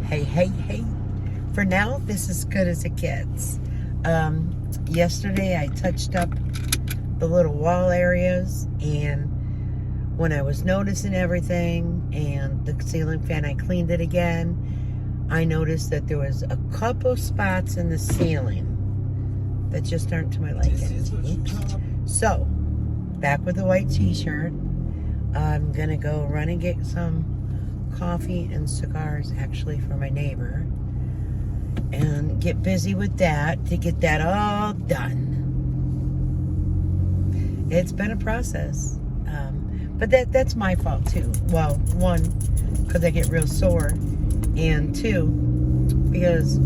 Hey. For now, this is good as it gets. Yesterday, I touched up the little wall areas, and when I was noticing everything and the ceiling fan, I cleaned it again. I noticed that there was a couple spots in the ceiling that just aren't to my liking. Oops. So, back with the white t-shirt. I'm going to go run and get some coffee and cigars, actually, for my neighbor. And get busy with that to get that all done. It's been a process. But that's my fault, too. Well, one, because I get real sore. And two, because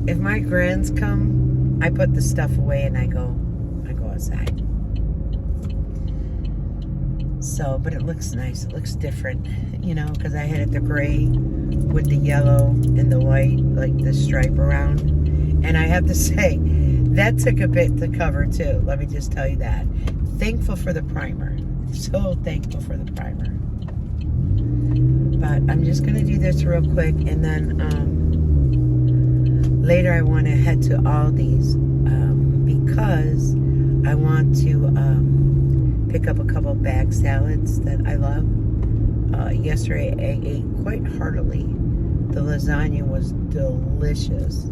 if my grands come, I put the stuff away and I go outside. So, but it looks nice. It looks different, because I had the gray with the yellow and the white, like the stripe around. And I have to say, that took a bit to cover too. Let me just tell you that. Thankful for the primer. So thankful for the primer. But I'm just going to do this real quick, and then later I want to head to Aldi's because I want to pick up a couple bag salads that I love. Yesterday I ate quite heartily. The lasagna was delicious,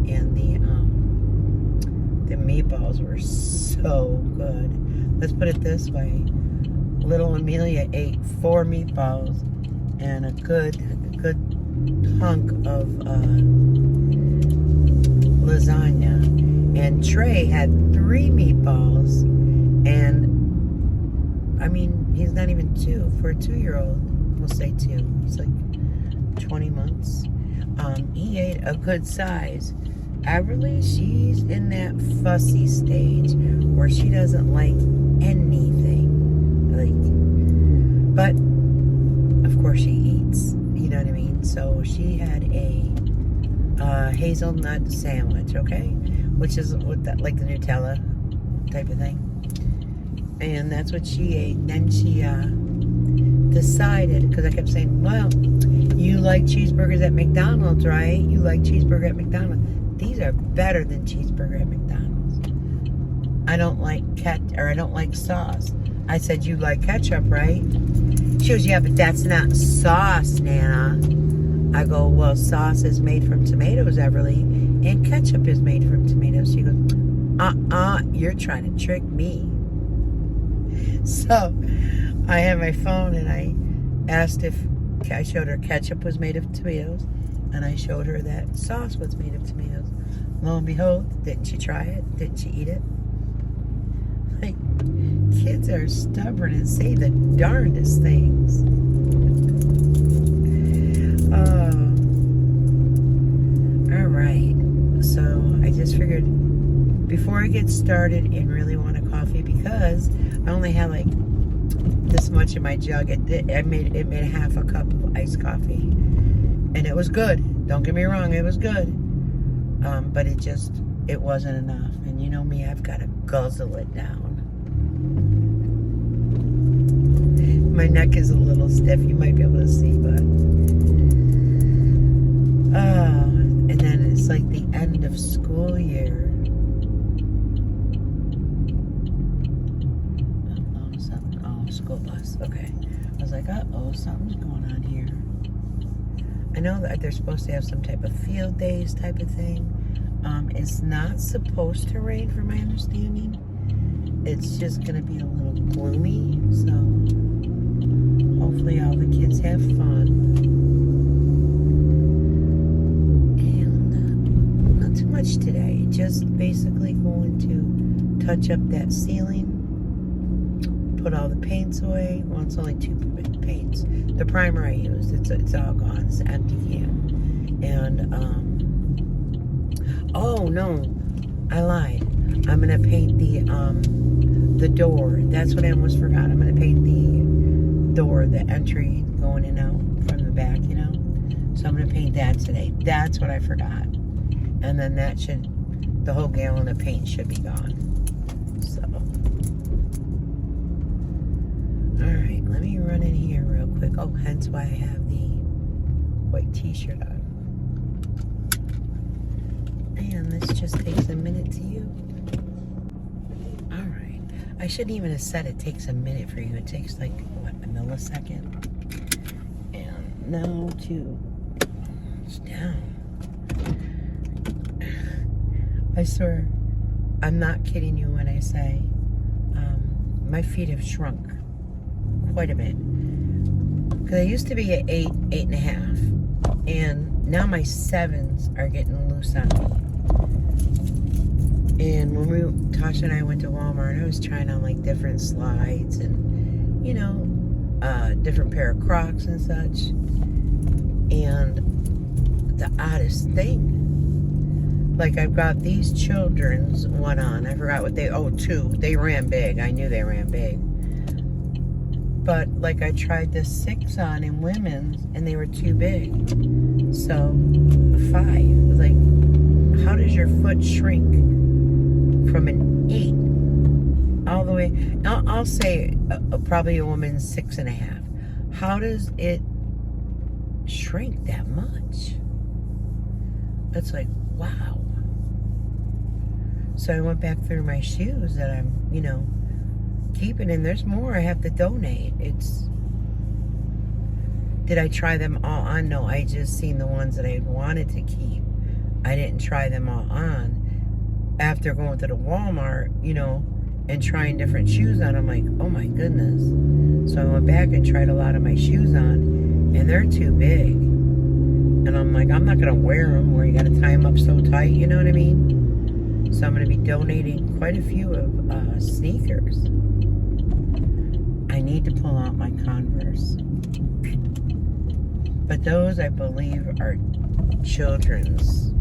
and the meatballs were so good. Let's put it this way: little Amelia ate 4 meatballs and a good hunk of lasagna, and Trey had 3 meatballs, and I mean, he's not even 2 for a 2-year-old. We'll say 2. He's like 20 months. He ate a good size. Everly, she's in that fussy stage where she doesn't like anything. But of course she eats. You know what I mean? So she had a hazelnut sandwich, okay, which is with that, like the Nutella type of thing. And that's what she ate. Then she decided, because I kept saying, well, you like cheeseburgers at McDonald's, right? You like cheeseburger at McDonald's. These are better than cheeseburger at McDonald's. I don't like I don't like sauce. I said, you like ketchup, right? She goes, yeah, but that's not sauce, Nana. I go, well, sauce is made from tomatoes, Everly, and ketchup is made from tomatoes. She goes, you're trying to trick me. So I had my phone, and I asked if I showed her ketchup was made of tomatoes, and I showed her that sauce was made of tomatoes. Lo and behold, didn't she try it? Didn't she eat it? Like, kids are stubborn and say the darndest things. All right. So I just figured before I get started and really want a coffee, because I only had like this much in my jug. It made half a cup of iced coffee, and it was good. Don't get me wrong, it was good. But it wasn't enough. And you know me, I've got to guzzle it down. My neck is a little stiff. You might be able to see, but and then it's like the end of school year. School bus. Okay. I was like, something's going on here. I know that they're supposed to have some type of field days type of thing. It's not supposed to rain, from my understanding. It's just going to be a little gloomy. So hopefully all the kids have fun. And not too much today. Just basically going to touch up that ceiling. Put all the paints away. Well, it's only 2 paints. The primer I used, it's all gone. It's an empty can. And oh no, I lied. I'm gonna paint the door. That's what I almost forgot. I'm gonna paint the door, the entry going in and out from the back. So I'm gonna paint that today. That's what I forgot. And then the whole gallon of paint should be gone. So. Alright, let me run in here real quick. Oh, hence why I have the white t-shirt on. And this just takes a minute to you. Alright. I shouldn't even have said it takes a minute for you. It takes like, what, a millisecond? And now it's down. I swear, I'm not kidding you when I say my feet have shrunk quite a bit. Because I used to be at 8.5. And now my 7s are getting loose on me. And when Tasha and I went to Walmart, I was trying on like different slides and, you know, different pair of Crocs and such. And the oddest thing, like I've got these children's one on. I forgot what two. They ran big. I knew they ran big. But like I tried the 6 on in women's and they were too big. So 5. It was like, how does your foot shrink from an 8 all the way? I'll say probably a woman's 6.5. How does it shrink that much? It's like, wow. So I went back through my shoes that I'm, you know, keeping, and there's more I have to donate. Did I try them all on? No, I just seen the ones that I wanted to keep. I didn't try them all on. After going to the Walmart, you know, and trying different shoes on, I'm like, oh my goodness. So I went back and tried a lot of my shoes on, and they're too big. And I'm like, I'm not going to wear them where you got to tie them up so tight, you know what I mean? So I'm going to be donating quite a few of sneakers. I need to pull out my Converse. But those, I believe, are children's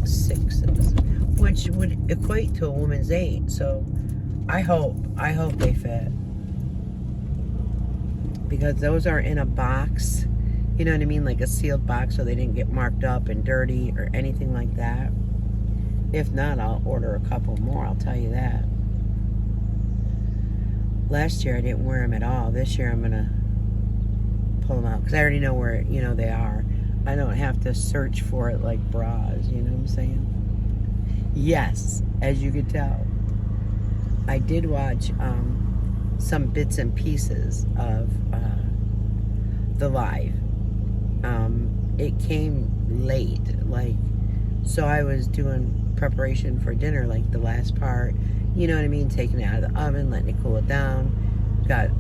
6s, which would equate to a woman's 8. So I hope they fit, because those are in a box, you know what I mean, like a sealed box, so they didn't get marked up and dirty or anything like that. If not, I'll order a couple more, I'll tell you that. Last year I didn't wear them at all. This year I'm gonna pull them out because I already know where, you know, they are. I don't have to search for it like bras, you know what I'm saying? Yes, as you could tell, I did watch some bits and pieces of the live. It came late, like, so I was doing preparation for dinner, like the last part, you know what I mean, taking it out of the oven, letting it cool it down. Got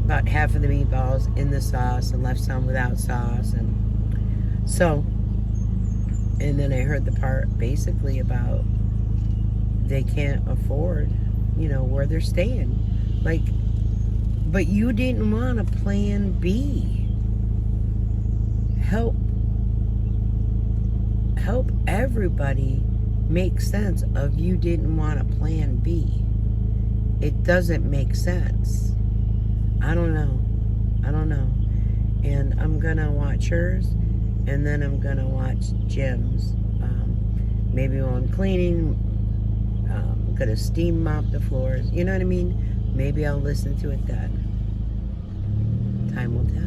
about half of the meatballs in the sauce and left some without sauce, and so, and then I heard the part basically about they can't afford, you know, where they're staying. Like, but you didn't want a plan B. Help everybody make sense of you didn't want a plan B. It doesn't make sense. I don't know. And I'm gonna watch hers, and then I'm gonna watch Jim's. Maybe while I'm cleaning, gonna steam mop the floors. You know what I mean? Maybe I'll listen to it then. Time will tell.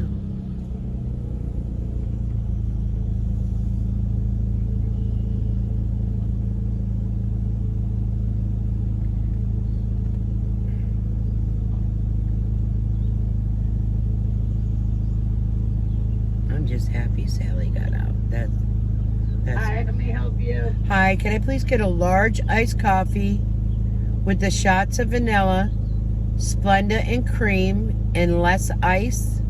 I'm just happy Sally got out. That's Hi, let me help you. Hi, can I please get a large iced coffee with the shots of vanilla, Splenda and cream, and less ice?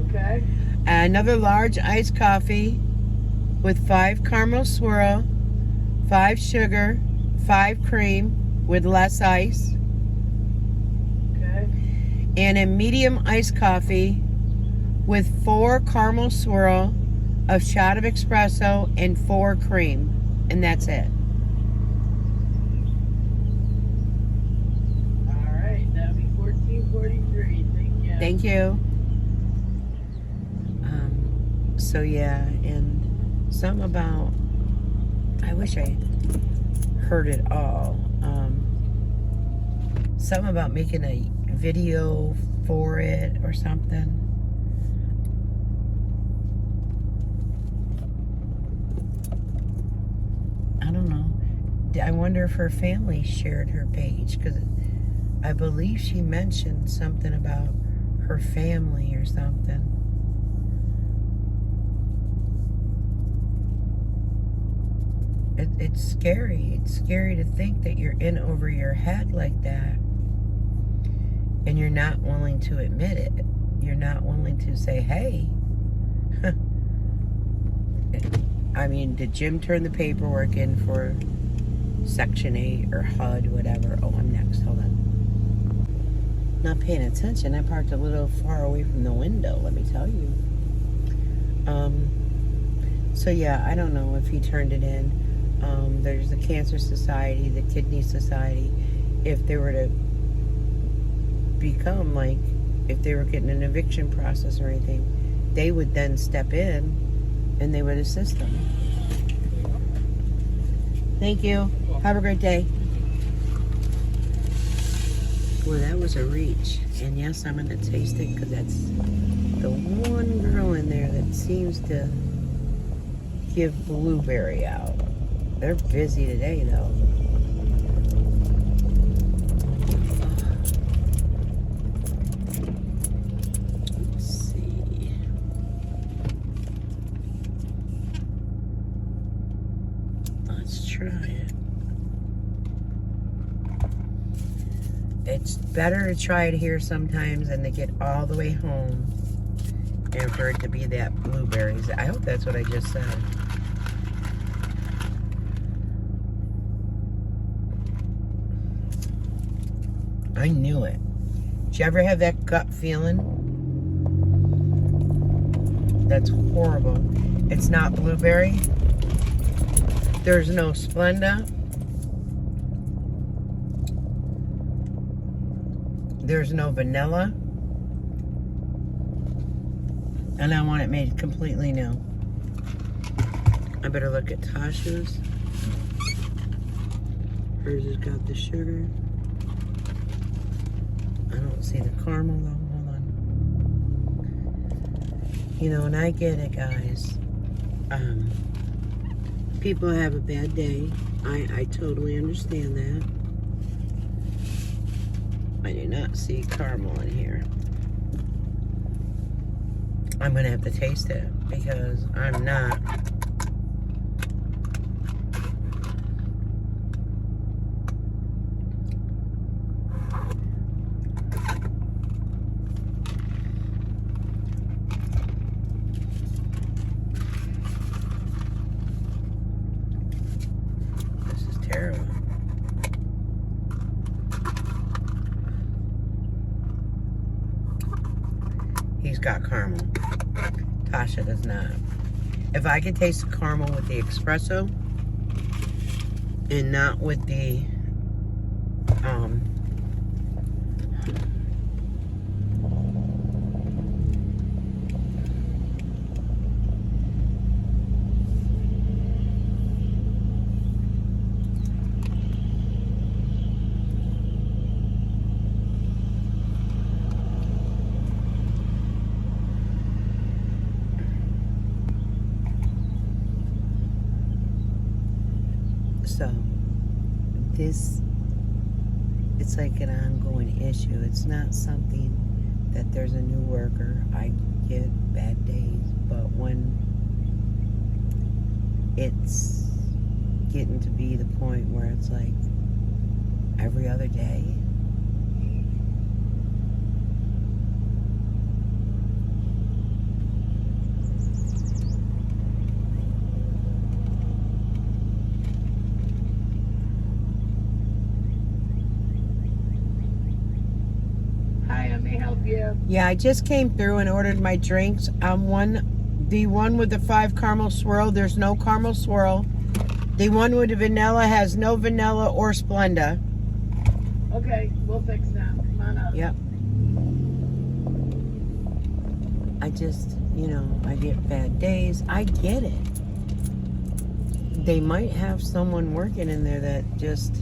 Okay. Another large iced coffee with 5 caramel swirl, 5 sugar, 5 cream with less ice. Okay. And a medium iced coffee with 4 caramel swirl, a shot of espresso, and 4 cream. And that's it. All right. That'll be $14.43. Thank you. Thank you. So yeah, and something about, I wish I heard it all. Something about making a video for it or something. I don't know. I wonder if her family shared her page, because I believe she mentioned something about her family or something. It's scary. It's scary to think that you're in over your head like that, and you're not willing to admit it. You're not willing to say, hey. I mean, did Jim turn the paperwork in for Section 8 or HUD, whatever? Oh, I'm next. Hold on. Not paying attention. I parked a little far away from the window, let me tell you. So yeah, I don't know if he turned it in. There's the Cancer Society, the Kidney Society. If they were to become like, if they were getting an eviction process or anything, they would then step in and they would assist them. Thank you. Have a great day. Well, that was a reach. And yes, I'm going to taste it because that's the one girl in there that seems to give blueberry out. They're busy today, though. Let's see. Let's try it. It's better to try it here sometimes than to get all the way home and for it to be that blueberries. I hope that's what I just said. I knew it. Did you ever have that gut feeling? That's horrible. It's not blueberry. There's no Splenda. There's no vanilla. And I want it made completely new. I better look at Tasha's. Hers has got the sugar. I don't see the caramel though. Hold on. You know, and I get it, guys. People have a bad day. I totally understand that. I do not see caramel in here. I'm gonna have to taste it because I'm not. This is terrible. He's got caramel. Tasha does not. If I could taste the caramel with the espresso and not with the so this, it's like an ongoing issue. It's not something that there's a new worker. I get bad days, but when it's getting to be the point where it's like every other day, yeah, I just came through and ordered my drinks. The one with the 5 caramel swirl, there's no caramel swirl. The one with the vanilla has no vanilla or Splenda. Okay, we'll fix that. Come on up. Yep. I just, you know, I get bad days. I get it. They might have someone working in there that just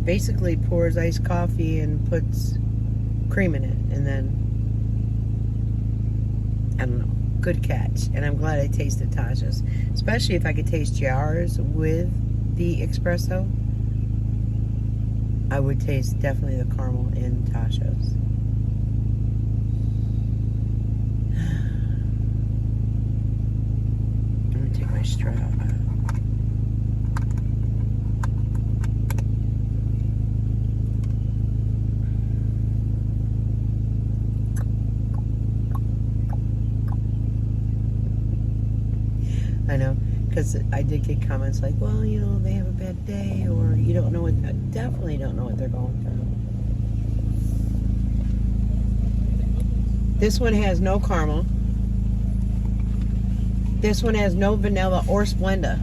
basically pours iced coffee and puts cream in it, and then I don't know. Good catch. And I'm glad I tasted Tasha's, especially if I could taste jars with the espresso. I would taste definitely the caramel in Tasha's. I'm gonna take my straw out. I know, because I did get comments like, well, you know, they have a bad day, or you don't know what, I definitely don't know what they're going through. This one has no caramel. This one has no vanilla or Splenda.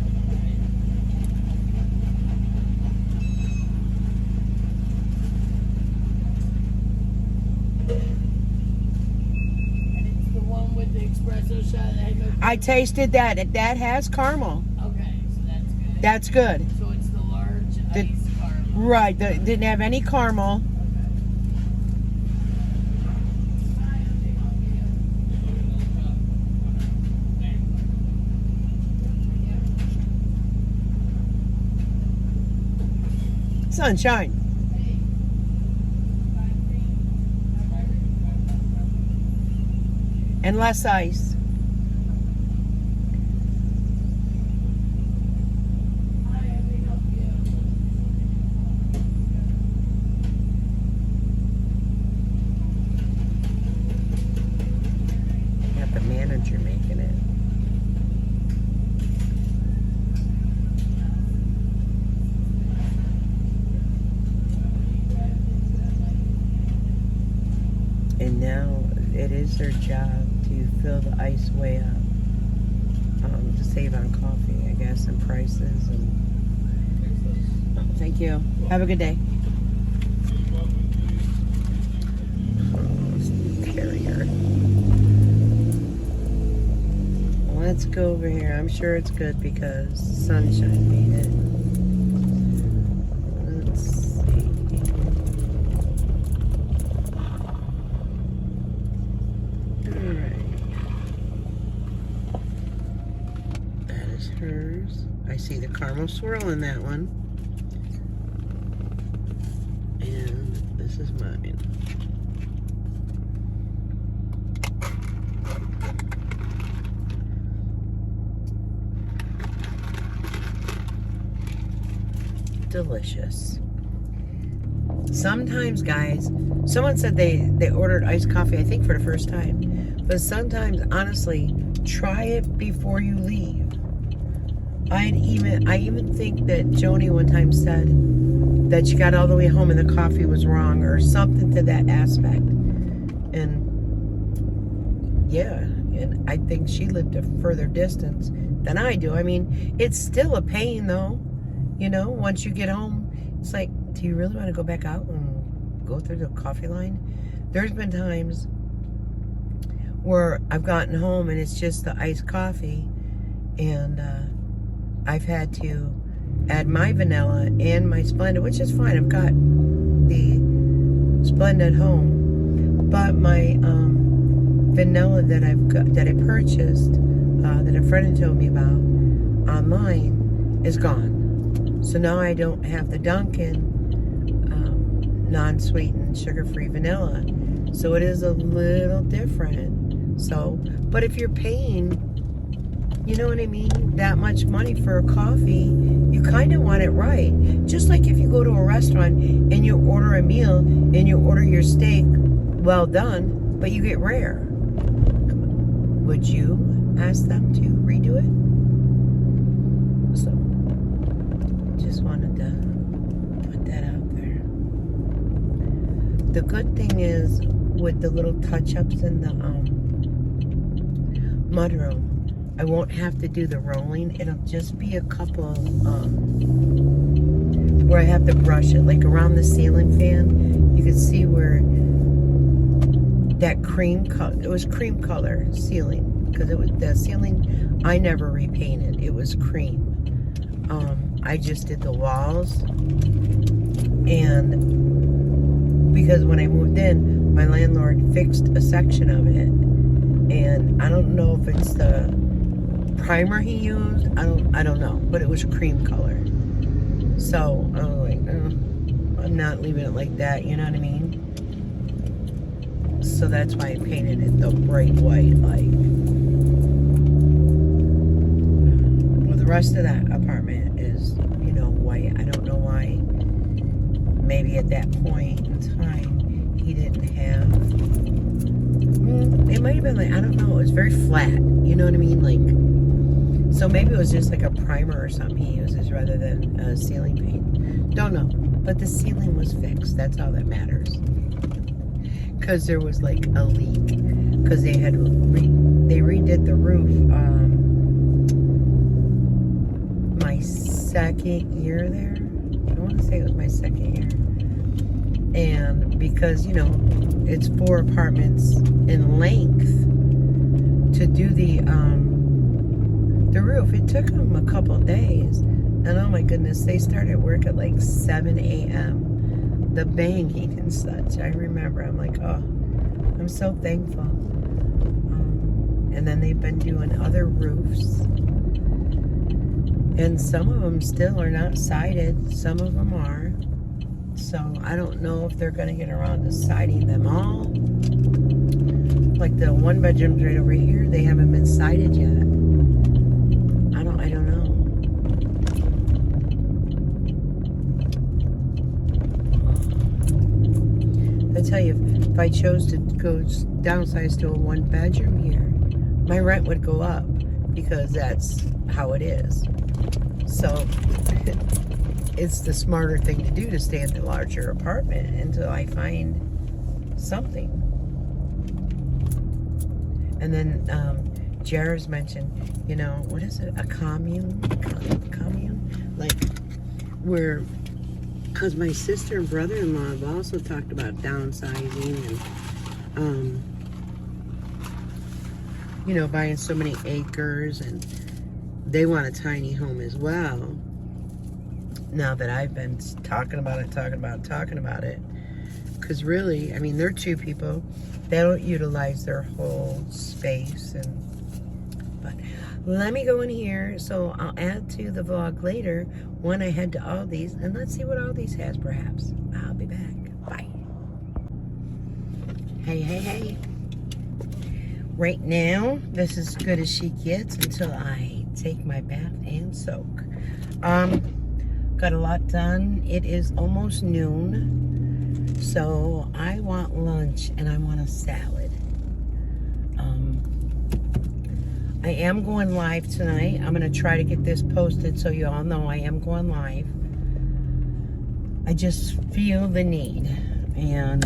Espresso shot that had no caramel. I tasted that. That has caramel. Okay, so that's good. That's good. So it's the large ice caramel. Right. Didn't have any caramel. Sunshine. And less ice. Got the manager making it. And now it is their job to fill the ice way up, to save on coffee, I guess, and prices. And oh, thank you. Have a good day. Carrier. Let's go over here. I'm sure it's good because Sunshine made it. Let's see. Hers. I see the caramel swirl in that one. And this is mine. Delicious. Sometimes, guys, someone said they ordered iced coffee, I think for the first time. But sometimes, honestly, try it before you leave. I even think that Joni one time said that she got all the way home and the coffee was wrong or something to that aspect. And yeah, and I think she lived a further distance than I do. I mean, it's still a pain though. You know, once you get home, it's like, do you really want to go back out and go through the coffee line? There's been times where I've gotten home and it's just the iced coffee, and I've had to add my vanilla and my Splenda, which is fine. I've got the Splenda at home, but my vanilla that I purchased, that a friend had told me about online, is gone. So now I don't have the Dunkin' non-sweetened, sugar-free vanilla. So it is a little different. So, but if you're paying, you know what I mean, that much money for a coffee, you kind of want it right. Just like if you go to a restaurant and you order a meal and you order your steak well done, but you get rare. Would you ask them to redo it? So, just wanted to put that out there. The good thing is, with the little touch-ups in the mudroom, I won't have to do the rolling. It'll just be a couple where I have to brush it, like around the ceiling fan. You can see where that cream color, it was cream color ceiling, because it was the ceiling I never repainted. It was cream. I just did the walls And because when I moved in, my landlord fixed a section of it, and I don't know if it's the primer he used. I don't know, but it was cream color. So I was like, I'm not leaving it like that. You know what I mean? So that's why I painted it the bright white, like. Well, the rest of that apartment is, white. I don't know why. Maybe at that point in time, he didn't have. It might have been like, I don't know. It was very flat. You know what I mean? Like, so maybe it was just like a primer or something he uses rather than ceiling paint. Don't know. But the ceiling was fixed. That's all that matters. Because there was like a leak. Because they had they redid the roof my second year there. I want to say it was my second year. And because, it's 4 apartments in length to do the roof. It took them a couple days. And oh my goodness, they started work at like 7 a.m. The banging and such. I remember. I'm like, oh, I'm so thankful. And then they've been doing other roofs. And some of them still are not sided. Some of them are. So I don't know if they're going to get around to siding them all. Like the 1 bedrooms right over here, they haven't been sided yet. I don't know. I tell you, if I chose to go downsize to a 1 bedroom here, my rent would go up because that's how it is. So it's the smarter thing to do to stay in the larger apartment until I find something. And then Jared's mentioned, what is it? A commune? Commune? Like where, because my sister and brother-in-law have also talked about downsizing and, buying so many acres, and they want a tiny home as well. Now that I've been talking about it. Because really, they're 2 people. They don't utilize their whole space. But let me go in here. So I'll add to the vlog later when I head to Aldi's. And let's see what Aldi's has, perhaps. I'll be back. Bye. Hey. Right now, this is as good as she gets until I take my bath and soak. Got a lot done. It is almost noon, so I want lunch and I want a salad. I am going live tonight. I'm going to try to get this posted so you all know I am going live. I just feel the need, and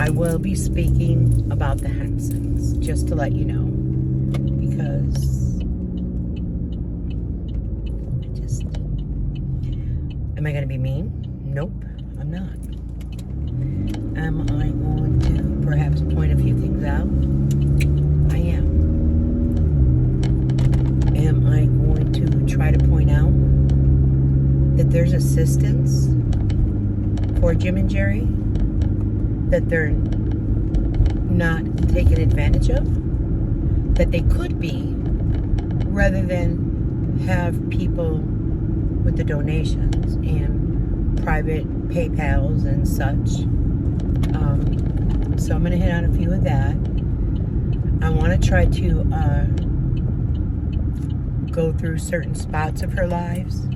I will be speaking about the Hensons, just to let you know, because am I going to be mean? Nope, I'm not. Am I going to perhaps point a few things out? I am. Am I going to try to point out that there's assistance for Jim and Jerry that they're not taken advantage of? That they could be, rather than have people with the donations and private PayPals and such. So I'm going to hit on a few of that. I want to try to go through certain spots of her lives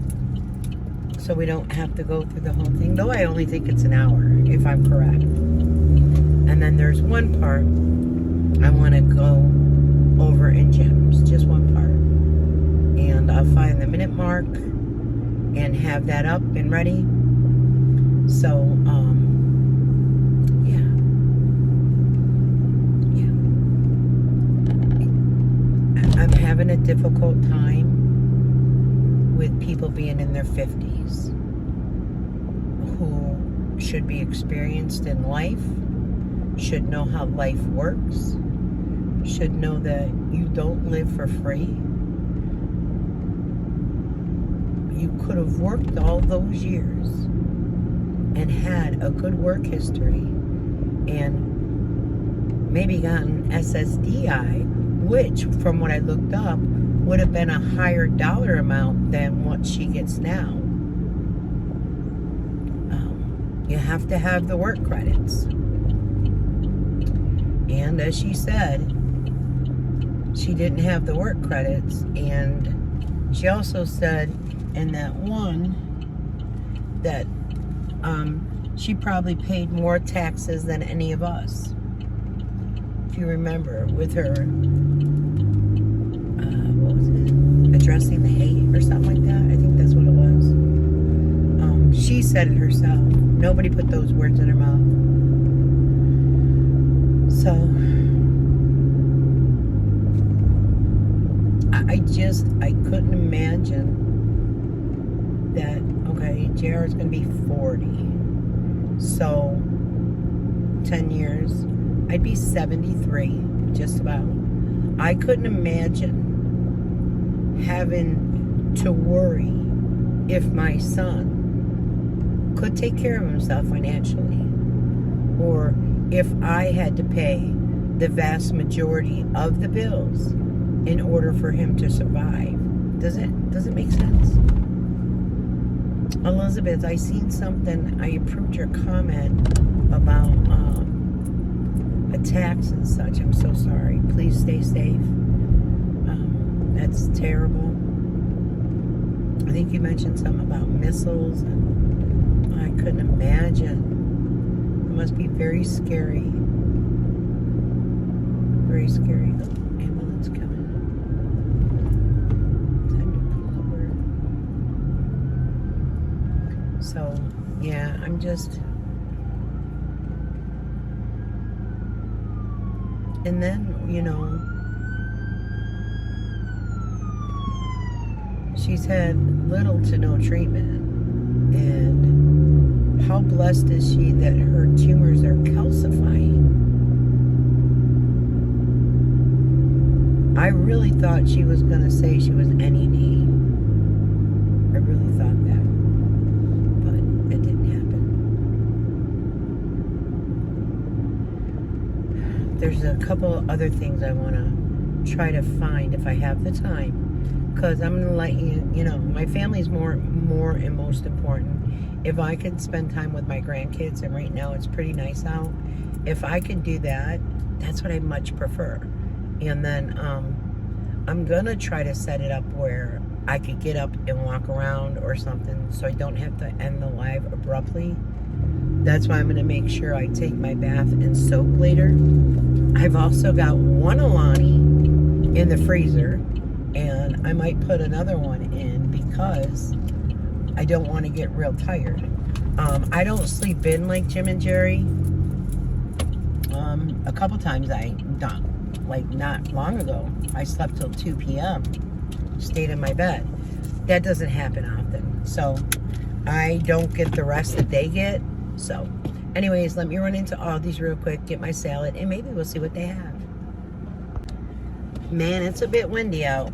so we don't have to go through the whole thing, though I only think it's an hour, if I'm correct. And then there's one part I want to go over in Jim's, just one part. And I'll find the minute mark and have that up and ready. So, I'm having a difficult time with people being in their 50s who should be experienced in life, should know how life works, should know that you don't live for free. you could have worked all those years and had a good work history and maybe gotten SSDI, which, from what I looked up, would have been a higher dollar amount than what she gets now. You have to have the work credits. And as she said, she didn't have the work credits. And she also said in that one that she probably paid more taxes than any of us. If you remember, with her, what was it? Addressing the hate or something like that. I think that's what it was. She said it herself. Nobody put those words in her mouth. So, I couldn't imagine that, okay, JR's going to be 40. So, 10 years, I'd be 73, just about. I couldn't imagine having to worry if my son could take care of himself financially, or if I had to pay the vast majority of the bills in order for him to survive. Does it make sense? Elizabeth, I seen something, I approved your comment about attacks and such. I'm so sorry. Please stay safe. That's terrible. I think you mentioned something about missiles, and I couldn't imagine. It must be very scary. Very scary. The ambulance coming. Time to pull over. So, yeah, I'm just... And then, you know, she's had little to no treatment. And how blessed is she that her tumors are calcifying? I really thought she was going to say she was NED. I really thought that. But it didn't happen. There's a couple other things I want to try to find if I have the time. Because I'm going to let you know, my family's more and most important. If I could spend time with my grandkids, and right now it's pretty nice out, if I could do that, that's what I much prefer. And then I'm going to try to set it up where I could get up and walk around or something, so I don't have to end the live abruptly. That's why I'm going to make sure I take my bath and soak later. I've also got one Alani in the freezer, and I might put another one in because I don't want to get real tired. I don't sleep in like Jim and Jerry. A couple times not long ago, I slept till 2 p.m. Stayed in my bed. That doesn't happen often. So I don't get the rest that they get. So anyways, let me run into Aldi's real quick, get my salad, and maybe we'll see what they have. Man, it's a bit windy out.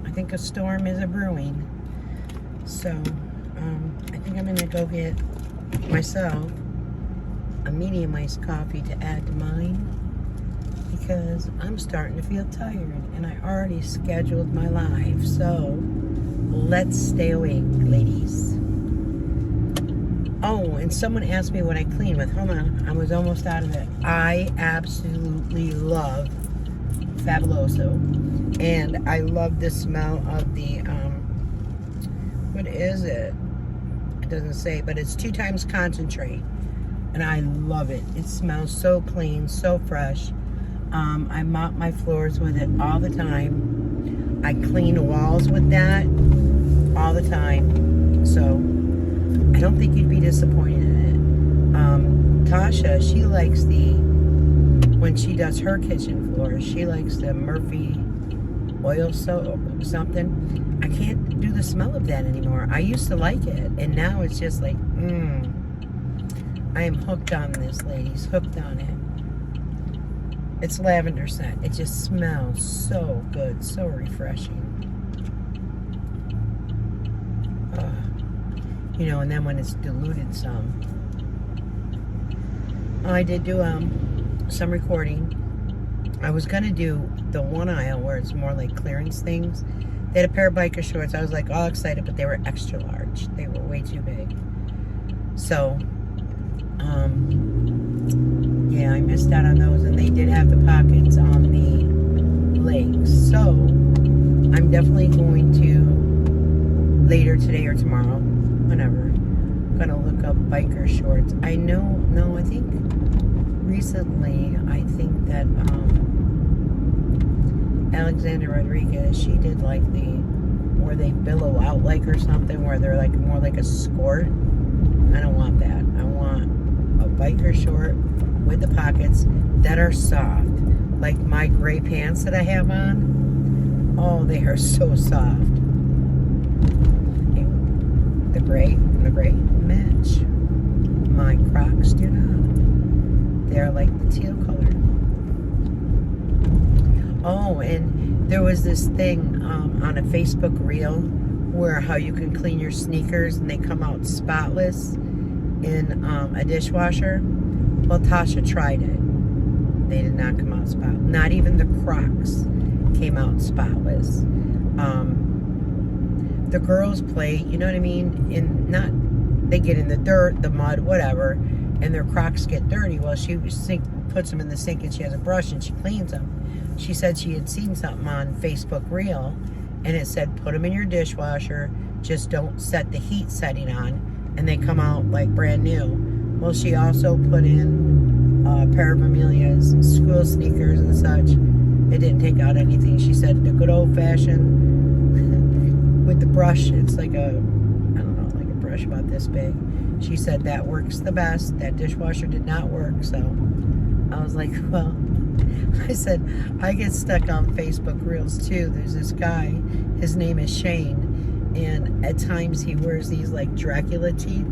I think a storm is a brewing. So, I think I'm going to go get myself a medium iced coffee to add to mine, because I'm starting to feel tired, and I already scheduled my live. So, let's stay awake, ladies. Oh, and someone asked me what I clean with. Hold on, I was almost out of it. I absolutely love Fabuloso, and I love the smell of the what is it? It doesn't say, but it's 2 times concentrate, and I love it. It smells so clean, so fresh. I mop my floors with it all the time. I clean walls with that all the time. So I don't think you'd be disappointed in it. Tasha, she likes when she does her kitchen floors, she likes the Murphy oil soap something. I can't do the smell of that anymore. I used to like it, and now it's just like, I am hooked on this, ladies. Hooked on it. It's lavender scent. It just smells so good, so refreshing. You know, and then when it's diluted some. I did do some recording. I was gonna do the one aisle where it's more like clearance things. They had a pair of biker shorts. I was like all excited, but they were extra large. They were way too big. So, yeah, I missed out on those, and they did have the pockets on the legs. So, I'm definitely going to, later today or tomorrow, whenever, gonna look up biker shorts. I think recently, I think that, Alexander Rodriguez, she did like where they billow out like or something, where they're like more like a skirt. I don't want that. I want a biker short with the pockets that are soft. Like my gray pants that I have on. Oh, they are so soft. The gray match. My Crocs do not. They're like the teal color. Oh, and there was this thing on a Facebook reel where how you can clean your sneakers and they come out spotless in a dishwasher. Well, Tasha tried it. They did not come out spotless. Not even the Crocs came out spotless. The girls play, you know what I mean? They get in the dirt, the mud, whatever, and their Crocs get dirty. Well, she puts them in the sink and she has a brush and she cleans them. She said she had seen something on Facebook Reel and it said put them in your dishwasher, just don't set the heat setting on, and they come out like brand new. Well, she also put in a pair of Amelia's school sneakers and such. It didn't take out anything. She said the good old fashioned with the brush, it's like a brush about this big. She said that works the best. That dishwasher did not work. So I was like, well, I said, I get stuck on Facebook Reels too. There's this guy, his name is Shane, and at times he wears these like Dracula teeth,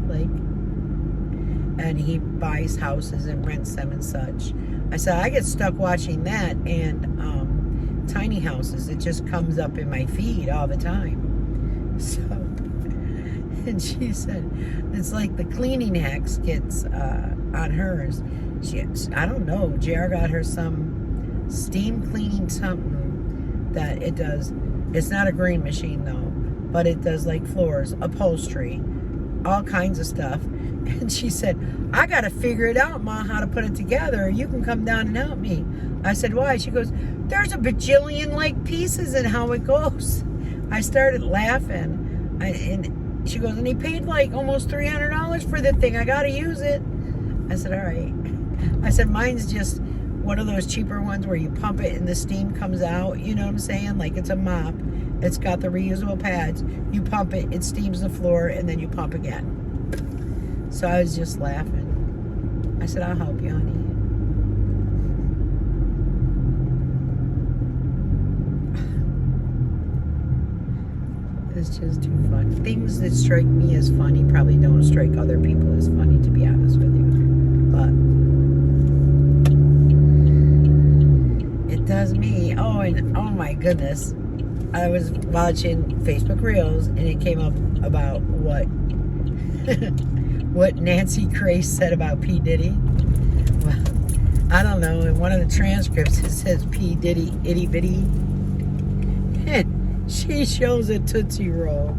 and he buys houses and rents them and such. I said, I get stuck watching that and tiny houses. It just comes up in my feed all the time. So, and she said, it's like the cleaning hacks gets on hers. I don't know, JR got her some steam cleaning something that it does. It's not a green machine though, but it does like floors, upholstery, all kinds of stuff. And she said, I gotta figure it out, Ma, how to put it together. You can come down and help me. I said, why? She goes, there's a bajillion like pieces in how it goes. I started laughing. And she goes, and he paid like almost $300 for the thing. I gotta use it. I said, all right. I said, mine's just one of those cheaper ones where you pump it and the steam comes out. You know what I'm saying? Like it's a mop. It's got the reusable pads. You pump it, it steams the floor, and then you pump again. So I was just laughing. I said, I'll help you, honey. It's just too fun. Things that strike me as funny probably don't strike other people as funny, to be honest with you. But it does me. Oh, and oh my goodness. I was watching Facebook Reels and it came up about what Nancy Grace said about P. Diddy. Well, I don't know. In one of the transcripts it says P. Diddy itty bitty. She shows a Tootsie Roll.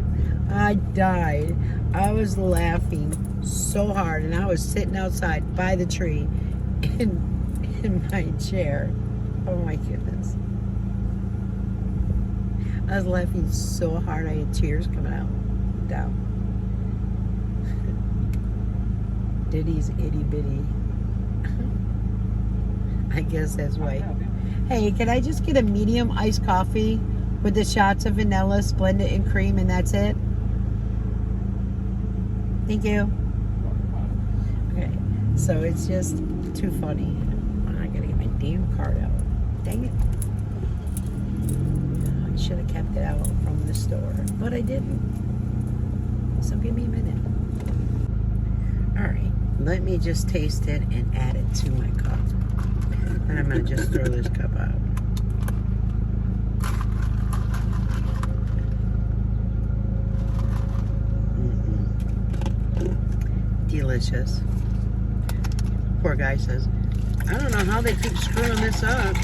I died. I was laughing so hard, and I was sitting outside by the tree in my chair. Oh my goodness. I was laughing so hard I had tears coming out. Down. Diddy's itty bitty. I guess that's why. Hey, can I just get a medium iced coffee with the shots of vanilla, blend it in cream, and that's it? Thank you. Okay, so it's just too funny. I gotta get my damn card out. Dang it. I should have kept it out from the store, but I didn't. So give me a minute. Alright, let me just taste it and add it to my cup. And I'm gonna just throw this cup out. delicious. Poor guy says, I don't know how they keep screwing this up.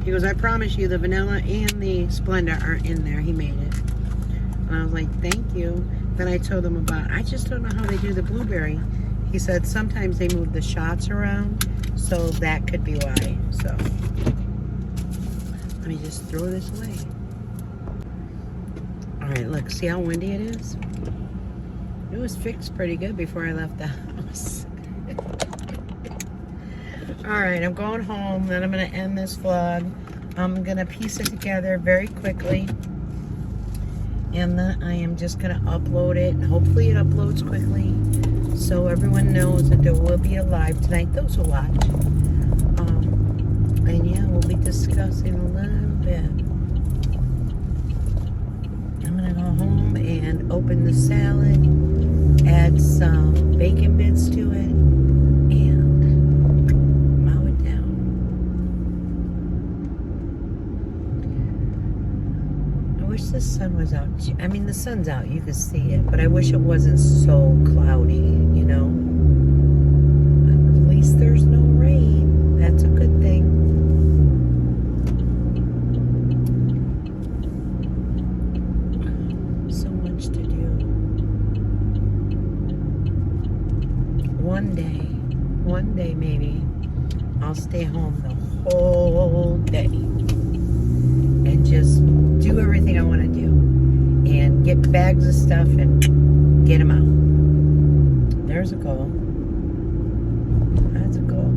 He goes, I promise you the vanilla and the Splenda aren't in there. He made it. And I was like, thank you. Then I told him about, I just don't know how they do the blueberry. He said sometimes they move the shots around, so that could be why. So let me just throw this away. All right, look, see how windy it is? It was fixed pretty good before I left the house. All right, I'm going home. Then I'm going to end this vlog. I'm going to piece it together very quickly. And then I am just going to upload it. And hopefully it uploads quickly so everyone knows that there will be a live tonight. Those who watch. And yeah, we'll be discussing a little bit. I'm going to go home and open the salad. Add some bacon bits to it. The sun was out. I mean, the sun's out. You can see it. But I wish it wasn't so cloudy, you know. At least there's no rain. That's a good thing. So much to do. One day maybe, I'll stay home the whole day. And just do everything I want to do and get bags of stuff and get them out. There's a goal. That's a goal.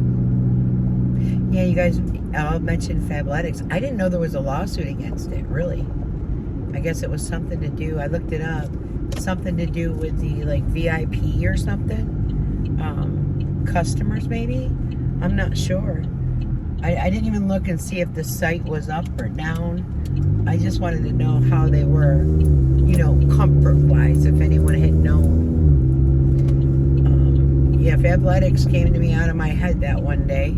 Yeah, you guys, I'll mention Fabletics. I didn't know there was a lawsuit against it, really. I guess it was something to do, I looked it up, something to do with the like VIP or something. Customers maybe? I'm not sure. I didn't even look and see if the site was up or down. I just wanted to know how they were, you know, comfort-wise, if anyone had known. Yeah, Fabletics came to me out of my head that one day.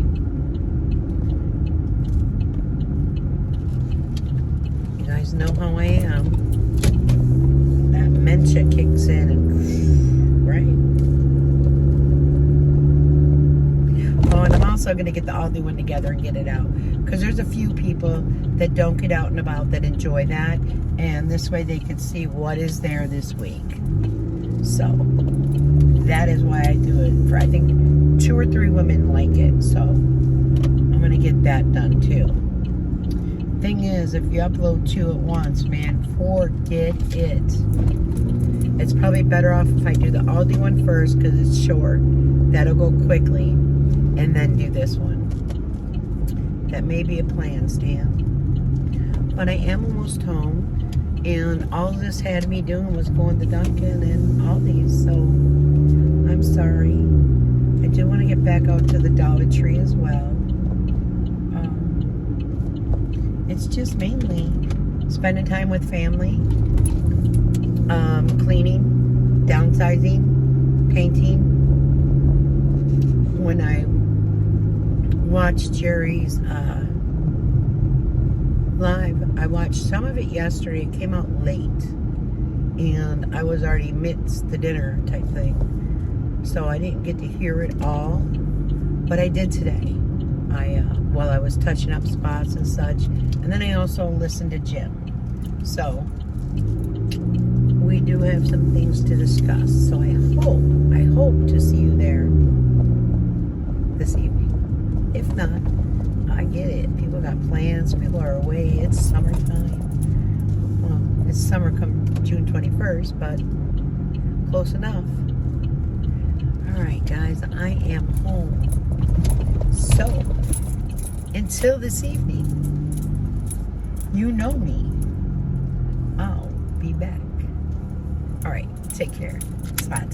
You guys know how I am. That dementia kicks in and, right? Oh, and I'm also going to get the Aldi one together and get it out. Because there's a few people that don't get out and about that enjoy that. And this way they can see what is there this week. So, that is why I do it. For I think 2 or 3 women like it. So, I'm going to get that done too. Thing is, if you upload 2 at once, man, forget it. It's probably better off if I do the Aldi one first because it's short. That'll go quickly. And then do this one. That may be a plan, Stan. But I am almost home. And all this had me doing was going to Dunkin' and Aldi's. So, I'm sorry. I do want to get back out to the Dollar Tree as well. It's just mainly spending time with family. Cleaning. Downsizing. Painting. When I watched Jerry's live, I watched some of it yesterday. It came out late and I was already amidst the dinner type thing, so I didn't get to hear it all, but I did today. While I was touching up spots and such, and then I also listened to Jim, so we do have some things to discuss. So I hope to see you there this evening. If not, I get it. People got plans. People are away. It's summertime. Well, it's summer come June 21st, but close enough. All right, guys, I am home. So, until this evening, you know me. I'll be back. All right, take care. Bye.